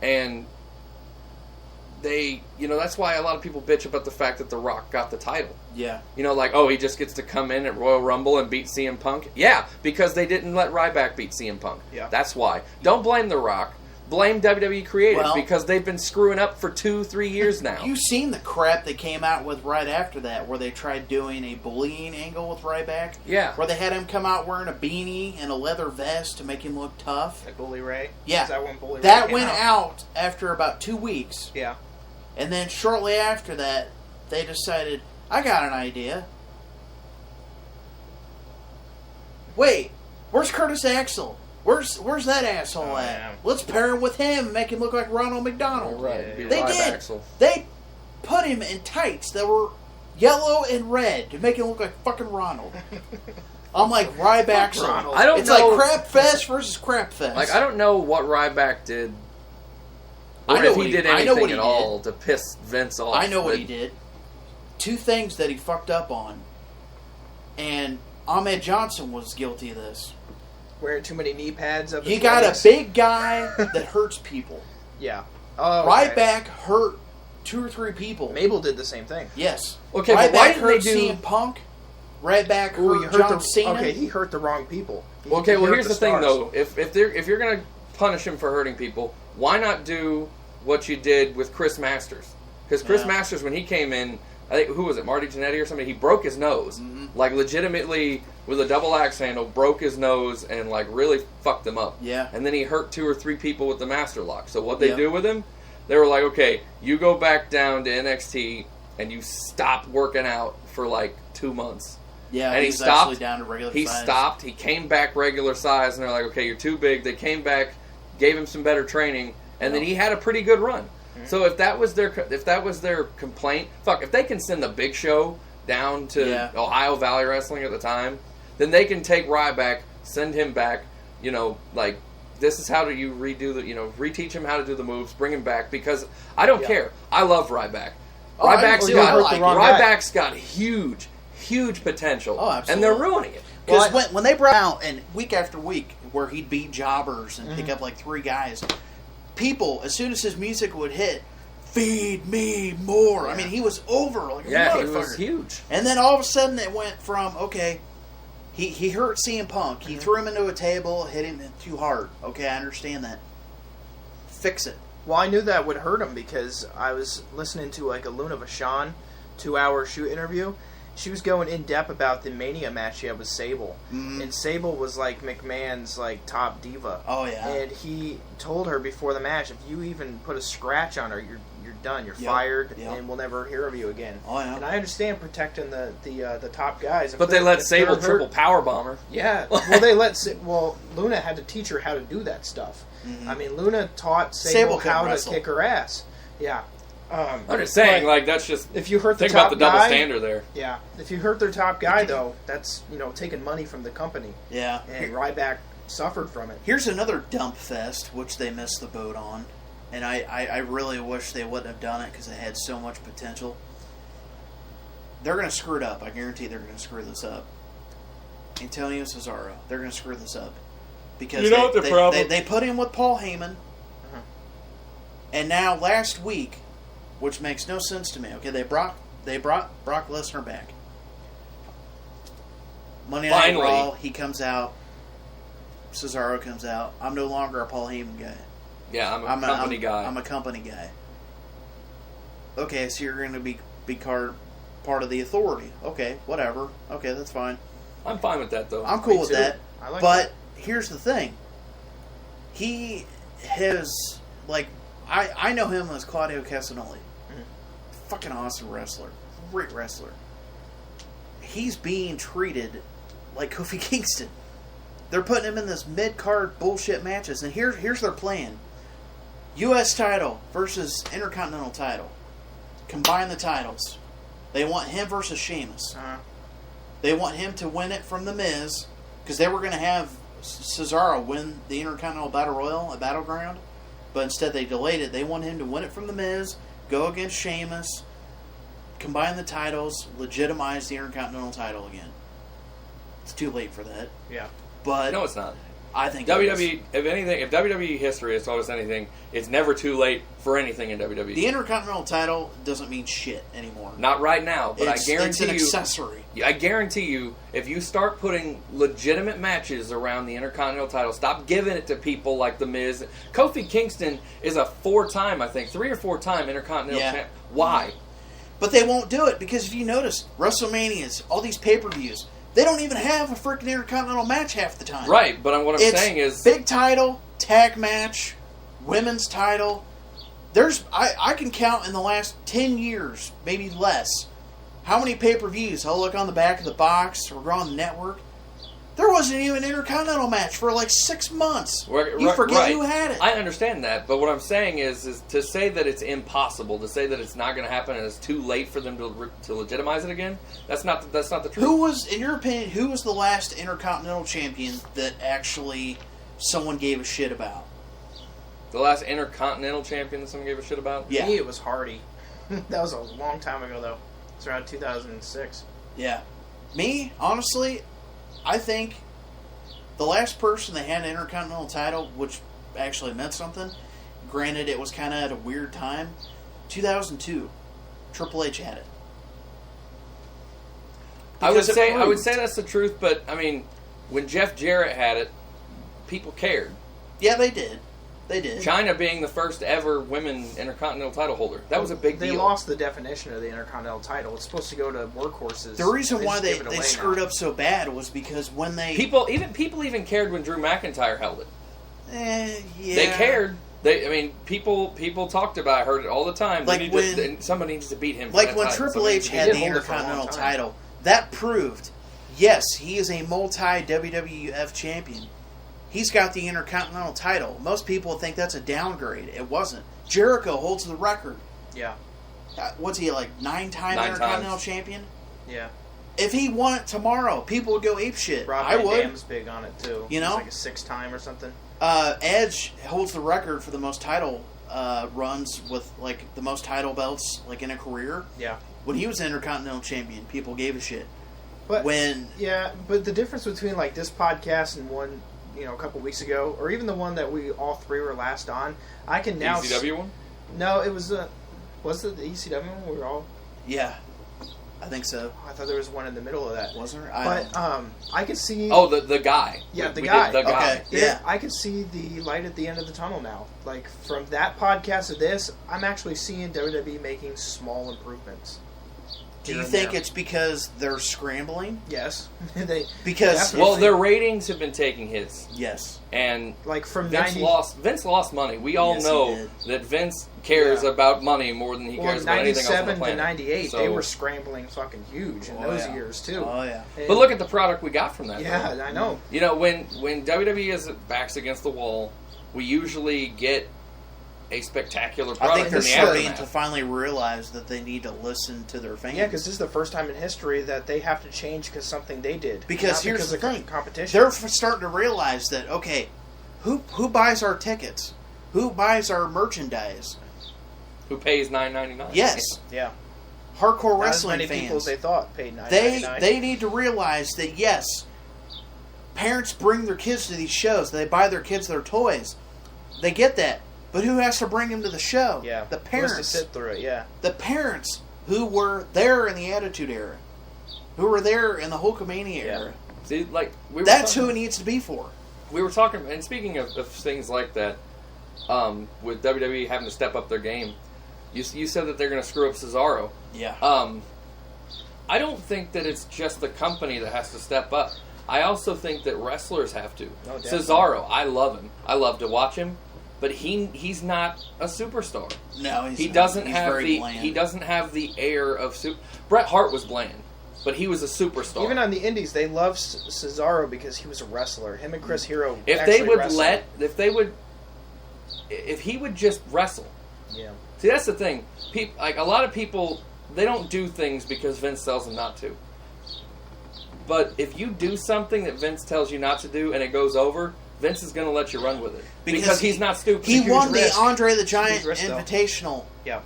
And they, you know, that's why a lot of people bitch about the fact that The Rock got the title. Yeah, You know, like, oh, he just gets to come in at Royal Rumble and beat CM Punk? Yeah, because they didn't let Ryback beat CM Punk. Yeah. That's why. Don't blame The Rock. Blame WWE Creative Well- because they've been screwing up for 2-3 years now. you seen the crap they came out with right after that, where they tried doing a bullying angle with Ryback, Yeah. where they had him come out wearing a beanie and a leather vest to make him look tough. Like Bully Ray. Yeah, Is that when Bully Ray that came went out after about 2 weeks, Yeah. and then shortly after that, they decided, I got an idea. Wait, where's Curtis Axel? Where's that asshole Oh, at? yeah. Let's pair him with him and make him look like Ronald McDonald. Right. Be They Ryback, did. so- They put him in tights that were yellow and red to make him look like fucking Ronald. I'm like, Ryback's Fuck Ronald. I don't It's know. like Crap Fest versus Crap Fest. Like, I don't know what Ryback did. Or I know if what he he- did I know anything what he at all to piss Vince off. I know what but- he did. 2 things that he fucked up on. And Ahmed Johnson was guilty of this. Wearing too many knee pads up He his got legs. a big guy that hurts people. Yeah. Oh, okay. Ryback hurt 2 or 3 people. Mabel did the same thing. Yes. Okay, but Ryback why didn't hurt they do... CM Punk. Ryback Ooh, hurt John Cena. Okay, he hurt the wrong people. Well, okay, He well hurt here's the thing stars. though. If you're gonna punish him for hurting people, why not do what you did with Chris Masters? Because Chris Yeah. Masters, when he came in, I think who was it, Marty Jannetty or something? He broke his nose, like legitimately with a double axe handle, broke his nose and like really fucked him up. Yeah. And then he hurt 2 or 3 people with the Master Lock. So what they Yeah. do with him? They were like, okay, you go back down to NXT and you stop working out for like 2 months. Yeah, And he he's stopped. actually down to regular He size. stopped. He came back regular size, and they're like, "Okay, you're too big." They came back, gave him some better training, and then he had a pretty good run. So if that was their complaint, fuck, if they can send the Big Show down to Yeah. Ohio Valley Wrestling at the time, then they can take Ryback, send him back. You know, like this is how do you redo the, reteach him how to do the moves, bring him back because I don't care. I love Ryback. Oh, I Ryback's do. got I like it. Ryback's got huge potential. Oh, and they're absolutely. ruining it. Because when they brought out, and week after week, where he'd beat jobbers and pick up like 3 guys, people, as soon as his music would hit, feed me more. I mean, he was over like a Yeah, he motherfucker. was huge. And then all of a sudden it went from, okay, he hurt CM Punk. He threw him into a table, hit him too hard. Okay, I understand that. Fix it. Well, I knew that would hurt him because I was listening to like a Luna Vachon 2-hour shoot interview, she was going in depth about the Mania match she had with Sable, and Sable was like McMahon's like top diva. Oh yeah. And he told her before the match, if you even put a scratch on her, you're done. You're fired, and we'll never hear of you again. Oh yeah. And I understand protecting the top guys, but they let Sable triple powerbomb her. Yeah. Well, Luna had to teach her how to do that stuff. Mm-hmm. I mean, Luna taught Sable how to kick her ass. Yeah. I'm just saying, like, that's just... If you hurt the think top about the double standard there. Yeah. If you hurt their top guy, though, that's, taking money from the company. Yeah. And Ryback suffered from it. Here's another dump fest, which they missed the boat on. And I really wish they wouldn't have done it because it had so much potential. They're going to screw it up. I guarantee they're going to screw this up. Antonio Cesaro. They're going to screw this up. Because they put him with Paul Heyman. Uh-huh. And now last week, which makes no sense to me. Okay, they brought Brock Lesnar back. Monday Night Raw, he comes out. Cesaro comes out. I'm no longer a Paul Heyman guy. Yeah, I'm a company guy. I'm a company guy. Okay, so you're going to be part of the authority. Okay, whatever. Okay, that's fine. I'm fine with that, though. I'm cool with that. I like but that. Here's the thing. He has, like, I know him as Claudio Castagnoli. Fucking awesome wrestler. Great wrestler. He's being treated like Kofi Kingston. They're putting him in this mid-card bullshit matches. And here's their plan. U.S. title versus Intercontinental title. Combine the titles. They want him versus Sheamus. Uh-huh. They want him to win it from The Miz. Because they were going to have Cesaro win the Intercontinental Battle Royal at Battleground. But instead they delayed it. They want him to win it from The Miz. Go against Sheamus. Combine the titles. Legitimize the Intercontinental title again. It's too late for that. Yeah. But no, it's not. I think WWE, if WWE history has taught us anything, it's never too late for anything in WWE. The Intercontinental title doesn't mean shit anymore. Not right now, but I guarantee it's an accessory. I guarantee you, if you start putting legitimate matches around the Intercontinental title, stop giving it to people like The Miz. Kofi Kingston is a 3 or 4-time Intercontinental champ. Why? But they won't do it because if you notice, WrestleManias, all these pay-per-views, they don't even have a freaking Intercontinental match half the time. Right, but what I'm saying is... big title, tag match, women's title. I can count in the last 10 years, maybe less, how many pay-per-views I'll look on the back of the box or go on the network. There wasn't even an Intercontinental match for like 6 months. You forget who had it. I understand that, but what I'm saying is to say that it's impossible, to say that it's not going to happen and it's too late for them to legitimize it again, that's not the truth. Who was, in your opinion, who was the last Intercontinental champion that actually someone gave a shit about? The last Intercontinental champion that someone gave a shit about? Yeah. Me, it was Hardy. That was a long time ago, though. It's around 2006. Yeah. Me, honestly... I think the last person that had an Intercontinental title, which actually meant something, granted it was kind of at a weird time, 2002, Triple H had it. I would say that's the truth, but I mean, when Jeff Jarrett had it, people cared. Yeah, they did. They did. China being the first ever women Intercontinental title holder. That was a big deal. They lost the definition of the Intercontinental title. It's supposed to go to workhorses. The reason why they screwed up so bad was because when they... People even cared when Drew McIntyre held it. Yeah. They cared. People talked about it. I heard it all the time. Like somebody needs to beat him. Like when Triple H had the Intercontinental title, that proved, yes, he is a multi-WWF champion. He's got the Intercontinental title. Most people think that's a downgrade. It wasn't. Jericho holds the record. Yeah. What's he, like 9-time Intercontinental champion? Yeah. If he won it tomorrow, people would go apeshit. Rob I Van would. Dam's big on it too. You know, like a 6-time or something. Edge holds the record for the most title runs with like the most title belts like in a career. Yeah. When he was Intercontinental champion, people gave a shit. But but the difference between like this podcast and one, a couple weeks ago, or even the one that we all three were last on, I can now. The ECW one? No, it was was it the ECW one? We were all. Yeah, I think so. I thought there was one in the middle of that. Was there? I could see. Oh, the guy. Yeah, the guy. The guy. Okay. Yeah, I could see the light at the end of the tunnel now. Like from that podcast to this, I'm actually seeing WWE making small improvements. Do you think it's because they're scrambling? Yes. Because their ratings have been taking hits. Yes. And like from Vince lost money. We all know that Vince cares about money more than he cares about anything else on the planet. 97 to 98, so, they were scrambling fucking huge in those years too. Oh yeah. And, but look at the product we got from that. Yeah, I know. You know, when WWE is backs against the wall, we usually get a spectacular product. I think they're in the starting aftermath. to finally realize that they need to listen to their fans. Yeah, because this is the first time in history that they have to change because something they did. Because not here's because the of thing: competition. they're starting to realize that who buys our tickets, who buys our merchandise, who pays $9.99? Yes, yeah. Hardcore Not wrestling as many fans. people as they thought paid $9.99. They need to realize that yes, parents bring their kids to these shows. They buy their kids their toys. They get that. But who has to bring them to the show? Yeah. The Who has parents. to sit through it, yeah. The parents who were there in the Attitude Era. Who were there in the Hulkamania era. See, like that's who it needs to be for. We were talking, and speaking of things like that, with WWE having to step up their game, you said that they're going to screw up Cesaro. Yeah. I don't think that it's just the company that has to step up. I also think that wrestlers have to. No, definitely. Cesaro, I love him. I love to watch him. But he's not a superstar. No, he doesn't have the air of super. Bret Hart was bland, but he was a superstar. Even on the indies, they love Cesaro because he was a wrestler. Him and Chris Hero. If he would just wrestle. Yeah. See, that's the thing. Like a lot of people, they don't do things because Vince tells them not to. But if you do something that Vince tells you not to do and it goes over, Vince is going to let you run with it. Because he's not stupid. He won the risk. Andre the Giant Risk, Invitational. Yeah.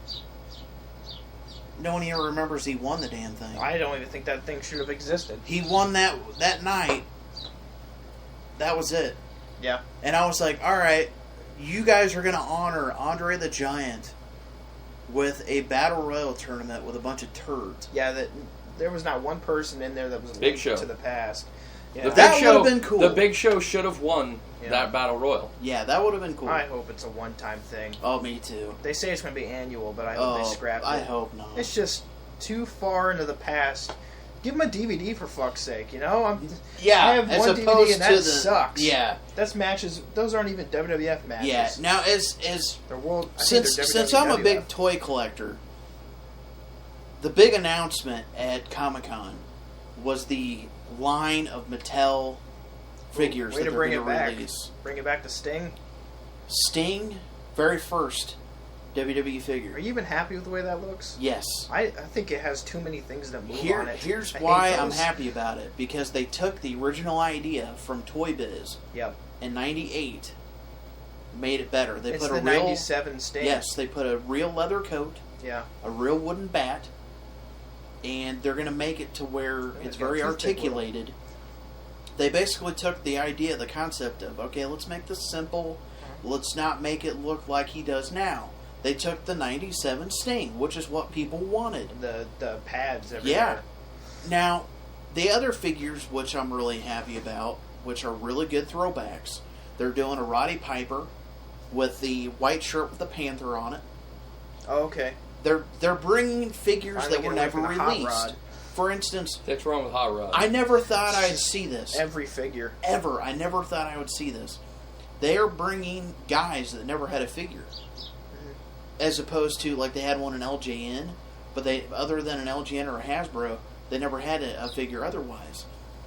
No one even remembers he won the damn thing. I don't even think that thing should have existed. He won that night. That was it. Yeah. And I was like, all right, you guys are going to honor Andre the Giant with a Battle Royal tournament with a bunch of turds. Yeah, there was not one person in there that was Big linked Show to the past. Yeah. That would have been cool. The Big Show should have won that Battle Royal. Yeah, that would have been cool. I hope it's a one-time thing. Oh, me too. They say it's going to be annual, but I hope they scrap it. I hope not. It's just too far into the past. Give them a DVD for fuck's sake, you know? I have as one opposed DVD and that to sucks. Yeah. That's matches. Those aren't even WWF matches. Yeah. Now, since I'm a big toy collector, the big announcement at Comic-Con was the line of Mattel figures that they're going to release. Bring it back to Sting. Sting, very first WWE figure. Are you even happy with the way that looks? Yes. I think it has too many things that move on it. Here's why I'm happy about it. Because they took the original idea from Toy Biz in 98, made it better. They It's put the 97 Sting. Yes, they put a real leather coat, a real wooden bat, and they're going to make it to where it's very articulated. They basically took the idea, the concept of, okay, let's make this simple. Let's not make it look like he does now. They took the 97 Sting, which is what people wanted. The pads everywhere. Yeah. Now, the other figures, which I'm really happy about, which are really good throwbacks, they're doing a Roddy Piper with the white shirt with the Panther on it. Oh, okay. They're bringing figures Finally that were get away never from the hot released. rod. For instance, what's wrong with Hot Rod? I never thought I'd see this. Every figure. Ever. I never thought I would see this. They are bringing guys that never had a figure. As opposed to, like, they had one in LJN, but other than an LJN or a Hasbro, they never had a figure otherwise.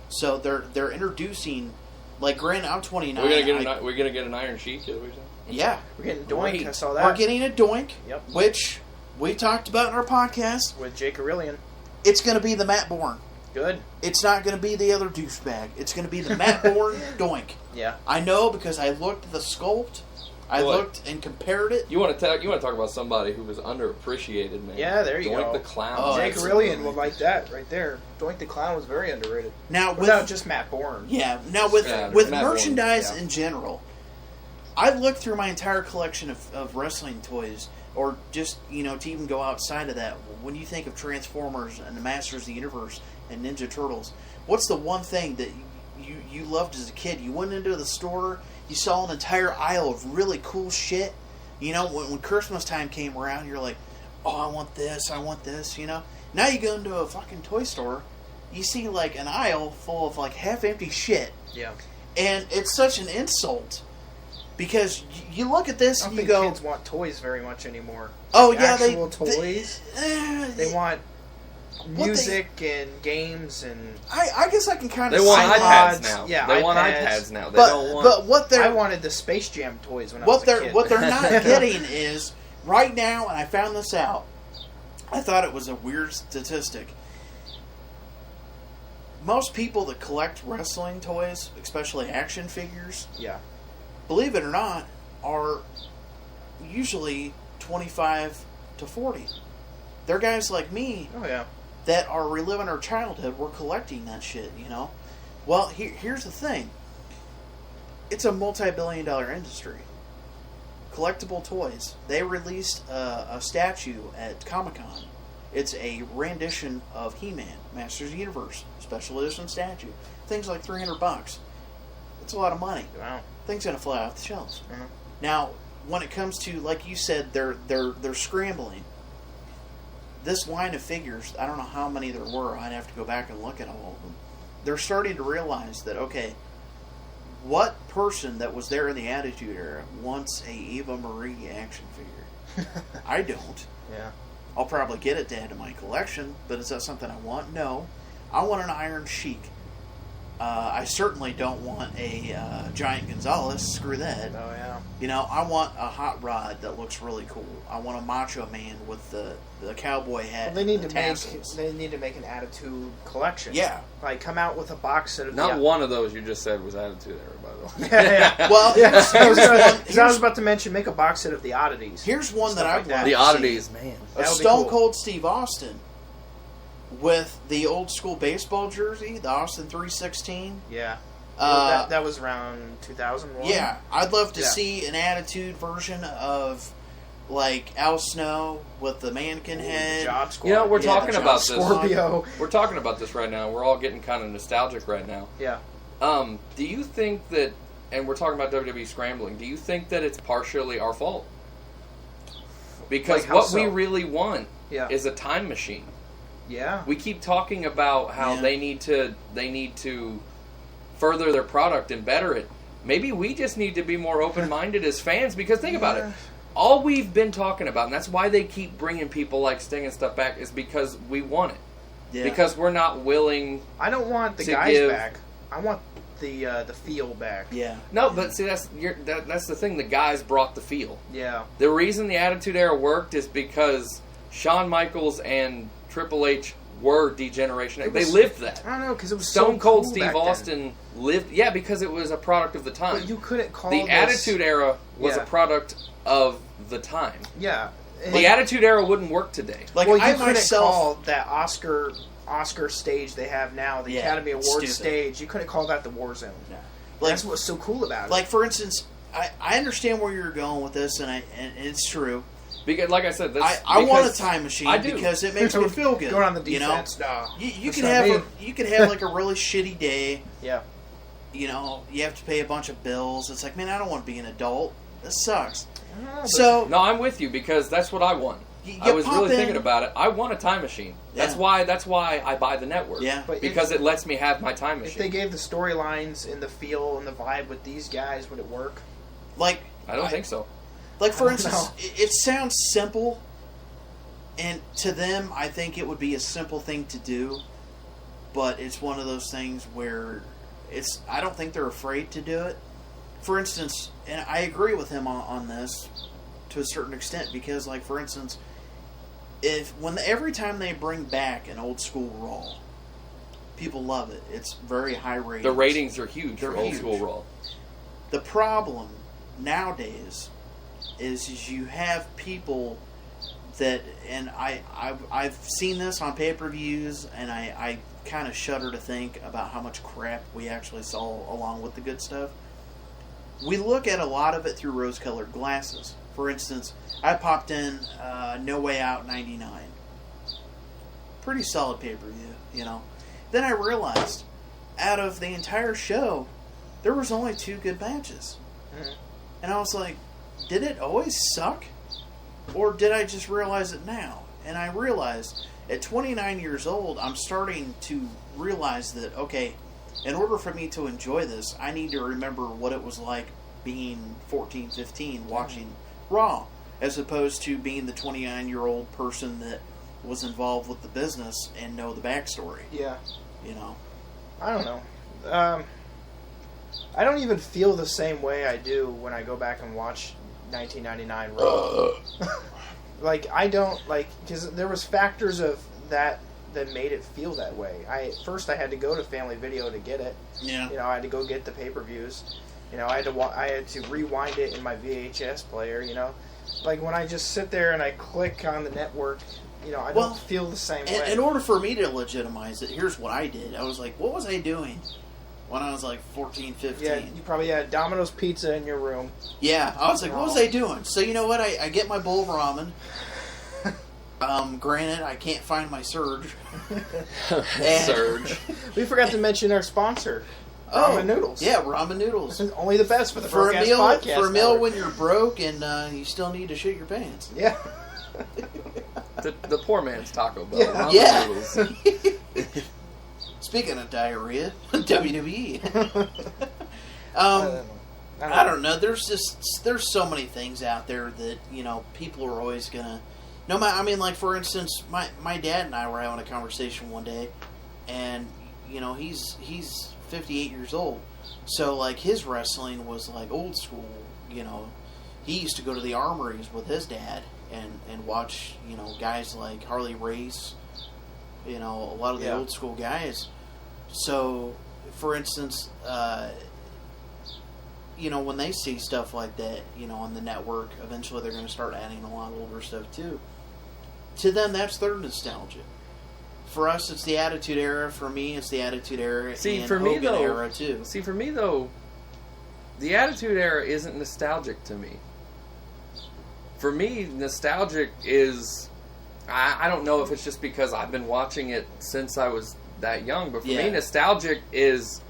So they're introducing, like, granted, I'm 29. We're gonna get an Iron Sheik, is what you're saying? Yeah. We're getting Doink, I saw that. We're getting a Doink, Yep. which we talked about in our podcast. With Jake Aurelian. It's going to be the Matt Bourne. Good. It's not going to be the other douchebag. It's going to be the Matt Bourne Doink. Yeah. I know because I looked at the sculpt. I looked and compared it. You want to talk about somebody who was underappreciated, man. Yeah, there you go. Doink the Clown. Oh, Jake Aurelian will like that right there. Doink the Clown was very underrated. Now, without just Matt Bourne. Yeah. Now, with Matt merchandise Bourne, in general, I've looked through my entire collection of wrestling toys, or just, to even go outside of that. When you think of Transformers and the Masters of the Universe and Ninja Turtles, what's the one thing that you loved as a kid? You went into the store, you saw an entire aisle of really cool shit. When Christmas time came around, you're like, oh, I want this, Now you go into a fucking toy store, you see like an aisle full of like half-empty shit. Yeah. And it's such an insult. Because you look at this and you go... I go... kids want toys very much anymore. Oh, yeah, Actual toys? They want music and games and... I guess I can kind of... They want iPads now. Yeah, they want iPads now. They don't want... But what they're... I wanted the Space Jam toys when I was a kid. What they're not getting is, right now, and I found this out, I thought it was a weird statistic. Most people that collect wrestling toys, especially action figures, yeah, believe it or not, are usually 25 to 40. They're guys like me that are reliving our childhood. We're collecting that shit, you know? Well, here's the thing. It's a multi-billion-dollar industry. Collectible toys. They released a statue at Comic-Con. It's a rendition of He-Man, Masters of the Universe, special edition statue. Things like $300. It's a lot of money. Wow. Things gonna fly off the shelves. Mm-hmm. Now, when it comes to, like you said, they're scrambling. This line of figures, I don't know how many there were. I'd have to go back and look at all of them. They're starting to realize that, okay, what person that was there in the Attitude Era wants a Eva Marie action figure? I don't. Yeah. I'll probably get it to add to my collection, but is that something I want? No. I want an Iron Sheik. I certainly don't want a Giant Gonzalez. Screw that. Oh, yeah. You know, I want a Hot Rod that looks really cool. I want a Macho Man with the cowboy hat. Well, they need and to the tassels. make an Attitude collection. Yeah. Like, come out with a box set of... Not one of those you just said was Attitude Era, by the way. Yeah. Well, I was about to mention, make a box set of the oddities. Here's one that I've The oddities, man. A Stone Cold Steve Austin with the old school baseball jersey, the Austin 316. Yeah. That was around 2001. Yeah. I'd love to see an Attitude version of, like, Al Snow with the mannequin head. The Job Squad. You know, we're talking about this. Scorpio. We're talking about this right now. We're all getting kind of nostalgic right now. Yeah. Do you think that, and we're talking about WWE scrambling, do you think that it's partially our fault? Because Like, what we really want is a time machine. Yeah. We keep talking about how they need to further their product and better it. Maybe we just need to be more open-minded as fans, because think about it. All we've been talking about, and that's why they keep bringing people like Sting and stuff back, is because we want it. Yeah. Because we're not willing. I don't want the guys back. I want the feel back. Yeah. No, but see, that's the thing. The guys brought the feel. Yeah. The reason the Attitude Era worked is because Shawn Michaels and Triple H were degeneration. They lived that. I don't know, because it was Stone Cold cool Steve Austin lived. Yeah, because it was a product of the time. But you couldn't call the Attitude Era was a product of the time. Yeah. The Attitude Era wouldn't work today. Like, well, you couldn't call that Oscar stage they have now, the Academy Awards stage. You couldn't call that the War Zone. Yeah. Like, that's what's so cool about it. Like, for instance, I understand where you're going with this, and it's true. Because, like I said, I want a time machine because it makes me feel good. Going on the defense, you can have like a really shitty day. Yeah. You know, you have to pay a bunch of bills. It's like, man, I don't want to be an adult. This sucks. No, I'm with you because that's what I want. I was really thinking about it. I want a time machine. That's why I buy the network. Yeah, because it lets me have my time machine. If they gave the storylines and the feel and the vibe with these guys, would it work? Like, I don't think so. Like, for instance, it sounds simple, and to them, I think it would be a simple thing to do, but it's one of those things where I don't think they're afraid to do it. For instance, and I agree with him on this to a certain extent, because, like, for instance, every time they bring back an old school Raw, people love it. It's very high ratings. The ratings are huge for old school Raw. The problem nowadays is you have people that, and I've seen this on pay-per-views, and I kind of shudder to think about how much crap we actually saw along with the good stuff. We look at a lot of it through rose-colored glasses. For instance, I popped in No Way Out 99. Pretty solid pay-per-view, you know. Then I realized, out of the entire show, there was only 2 good matches. Mm-hmm. And I was like, did it always suck? Or did I just realize it now? And I realized At 29 years old, I'm starting to realize that, okay, in order for me to enjoy this, I need to remember what it was like being 14, 15, watching Raw, as opposed to being the 29-year-old person that was involved with the business and know the backstory. Yeah. You know? I don't know. I don't even feel the same way I do when I go back and watch 1999 Raw. Like, I don't, like, because there was factors of that made it feel that way. First I had to go to Family Video to get it. Yeah. You know, I had to go get the pay-per-views. You know, I had to rewind it in my VHS player, you know. Like, when I just sit there and I click on the network, you know, I don't feel the same way. In order for me to legitimize it, here's what I did. I was like, what was I doing when I was like 14, 15? Yeah, you probably had Domino's Pizza in your room. Yeah, I was like, what was I doing? So you know what? I get my bowl of ramen. Granted, I can't find my Surge. Surge. We forgot to mention our sponsor, Ramen Noodles. Yeah, Ramen Noodles. Only the best for the for a Broadcast meal. Podcast For a meal Network. when you're broke and you still need to shit your pants. Yeah. The poor man's Taco Bell. Yeah. Ramen Yeah. noodles. Speaking of diarrhea, WWE. I don't know. There's so many things out there that, you know, people are always gonna. No matter. I mean, like, for instance, my dad and I were having a conversation one day, and you know, he's 58 years old, so like his wrestling was like old school. You know, he used to go to the armories with his dad and watch, you know, guys like Harley Race. You know, a lot of the old school guys. So, for instance, you know, when they see stuff like that, you know, on the network, eventually they're going to start adding a lot of older stuff too. To them, that's their nostalgia. For us, it's the Attitude Era. For me, it's the Attitude Era. See, and for me, Hogan though, era too. See, for me though, the Attitude Era isn't nostalgic to me. For me, nostalgic is, I don't know if it's just because I've been watching it since I was that young, but for me, nostalgic is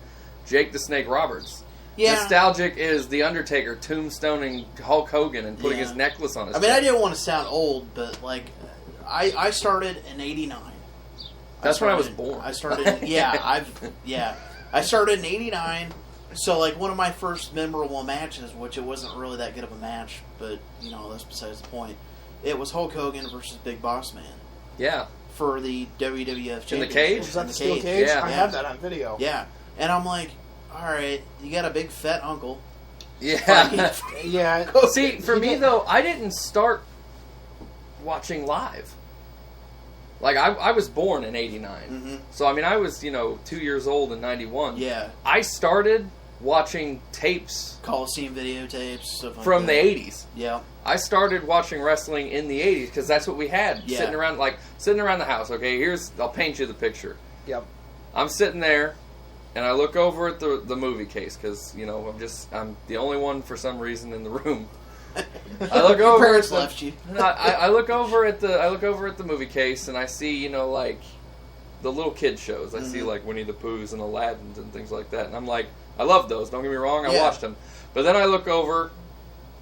Jake the Snake Roberts. Yeah. Nostalgic is The Undertaker tombstoning Hulk Hogan and putting his necklace on his I mean, I didn't want to sound old, but like, I started in '89. That's when I was born. I started, I started in '89. So, like, one of my first memorable matches, which it wasn't really that good of a match, but, you know, that's besides the point. It was Hulk Hogan versus Big Boss Man. Yeah. For the WWF Championship. In the cage? Was that the steel cage? Yeah. I have that on video. Yeah. And I'm like, alright, you got a big fat uncle. Yeah. Yeah. See, for me, though, I didn't start watching live. Like, I was born in '89. Mm-hmm. So, I mean, I was, 2 years old in '91. Yeah. I started watching tapes. Coliseum videotapes, stuff like from that. the 80s. Yeah. I started watching wrestling in the 80s because that's what we had. Yeah. Sitting around the house. Okay, I'll paint you the picture. Yep. I'm sitting there, and I look over at the movie case because, I'm the only one for some reason in the room. I look Your over. parents left you. I look over at the movie case, and I see like the little kid shows. I see like Winnie the Poohs and Aladdin's and things like that, and I'm like, I love those. Don't get me wrong, I watched them. But then I look over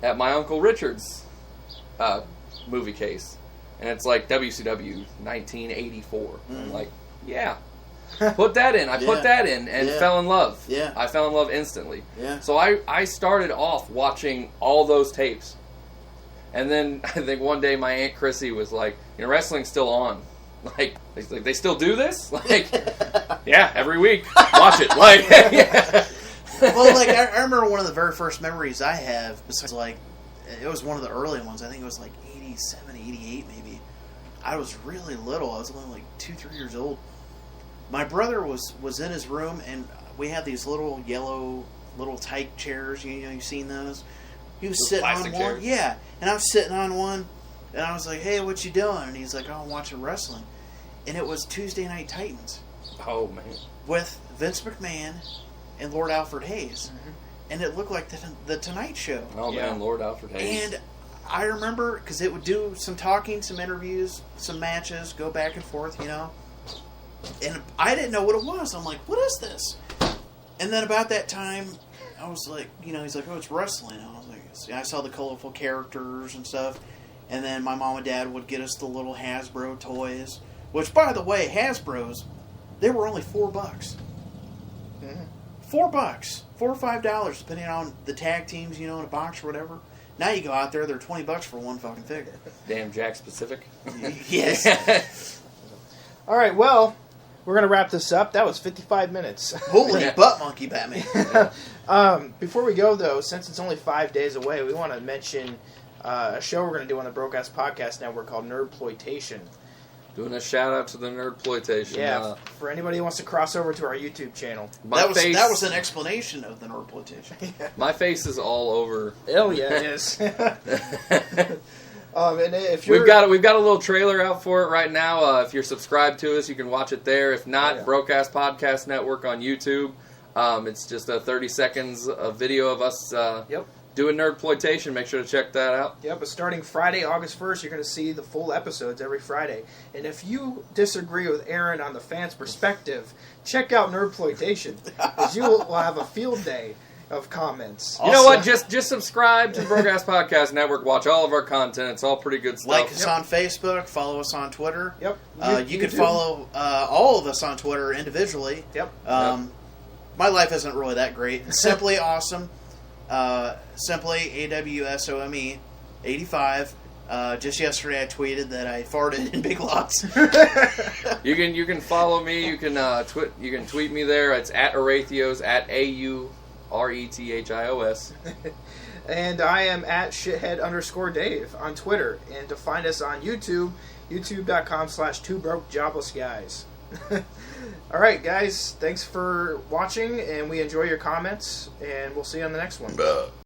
at my Uncle Richard's movie case, and it's like WCW 1984. I'm like, yeah. Put that in. I put that in and fell in love. Yeah. I fell in love instantly. Yeah. So I started off watching all those tapes. And then I think one day my Aunt Chrissy was like, wrestling's still on. Like, they still do this? Like, yeah, every week. Watch it. Like, yeah. Well, like, I remember one of the very first memories I have, besides, like, it was one of the early ones. I think it was like 87, 88 maybe. I was really little. I was only like 2, 3 years old. My brother was in his room, and we had these little yellow, little tight chairs. You've seen those? He was sitting on one. Chairs. Yeah. And I was sitting on one, and I was like, hey, what you doing? And he's like, oh, I'm watching wrestling. And it was Tuesday Night Titans. Oh, man. With Vince McMahon and Lord Alfred Hayes. Mm-hmm. And it looked like the Tonight Show. Oh, man, Lord Alfred Hayes. And I remember, because it would do some talking, some interviews, some matches, go back and forth, And I didn't know what it was. I'm like, what is this? And then about that time, I was like, he's like, oh, it's wrestling. I was like, I saw the colorful characters and stuff. And then my mom and dad would get us the little Hasbro toys Which, by the way, Hasbro's, they were only $4. Mm-hmm. $4, $4 or $5, depending on the tag teams, in a box or whatever. Now you go out there, they're $20 for one fucking figure. Damn Jack specific. Yes. All right, well, we're going to wrap this up. That was 55 minutes. Holy butt monkey, Batman. Before we go, though, since it's only 5 days away, we want to mention a show we're going to do on the Broadcast Podcast Network called Nerdploitation. Doing a shout out to the Nerdploitation. Yeah, for anybody who wants to cross over to our YouTube channel. That was an explanation of the Nerdploitation. My face is all over. Hell yeah, it is. And if we've got a little trailer out for it right now. If you're subscribed to us, you can watch it there. If not, Broadcast Podcast Network on YouTube. It's just 30 seconds of video of us doing Nerdploitation. Make sure to check that out. Yep, but starting Friday, August 1st, you're going to see the full episodes every Friday. And if you disagree with Aaron on the fans' perspective, check out Nerdploitation, because you will have a field day of comments. You know what? Just subscribe to the Broadcast Podcast Network. Watch all of our content. It's all pretty good stuff. Like us on Facebook. Follow us on Twitter. Yep. You can follow all of us on Twitter individually. Yep. My life isn't really that great. It's simply awesome. Simply AWSOME 85. Just yesterday I tweeted that I farted in Big Lots. You can follow me. You can you can tweet me there. It's at Arathios, at AURETHIOS. And I am at shithead_Dave on Twitter. And to find us on YouTube, youtube.com/2brokejoblessguys. All right, guys. Thanks for watching, and we enjoy your comments, and we'll see you on the next one.